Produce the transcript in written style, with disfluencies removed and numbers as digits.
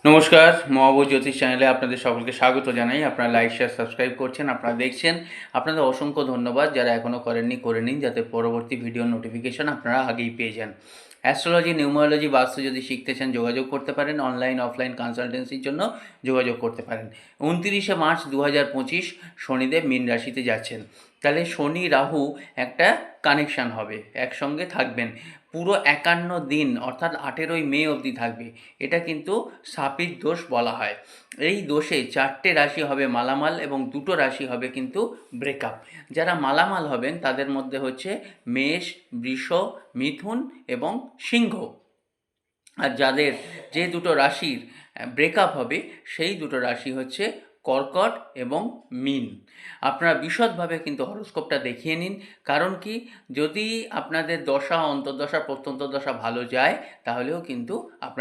নমস্কার, মহাবুজ জ্যোতিষ চ্যানেলে আপনাদের সকলকে স্বাগত জানাই। আপনারা লাইক, শেয়ার, সাবস্ক্রাইব করছেন, আপনারা দেখছেন। আপনাদের অসংখ্য ধন্যবাদ। যারা এখনও করেননি করে নিন, যাতে পরবর্তী ভিডিওর নোটিফিকেশন আপনারা আগেই পেয়ে যান। অ্যাস্ট্রোলজি, নিউমারোলজি, বাস্তু যদি শিখতে চান যোগাযোগ করতে পারেন। অনলাইন অফলাইন কনসালটেন্সির জন্য যোগাযোগ করতে পারেন। 29শে মার্চ 2025 শনিদেব মীন রাশিতে যাচ্ছেন। তাহলে শনি রাহু একটা কানেকশান হবে, একসঙ্গে থাকবেন পুরো 51 দিন, অর্থাৎ 18ই মে অবধি থাকবে। এটা কিন্তু শাপিত দোষ বলা হয়। এই দোষে 4টে রাশি হবে মালামাল এবং 2টো রাশি হবে কিন্তু ব্রেকআপ। যারা মালামাল হবেন তাদের মধ্যে হচ্ছে মেষ, বৃষ, মিথুন এবং সিংহ। আর যাদের যে দুটো রাশির ব্রেকআপ হবে সেই দুটো রাশি হচ্ছে কর্কট এবং মীন। আপনারা বিশদভাবে কিন্তু হরোস্কোপটা দেখিয়ে নিন। কারণ কি, যদি আপনাদের দশা, অন্তর্দশা, প্রত্যন্তদশা ভালো যায় তাহলেও কিন্তু আপনার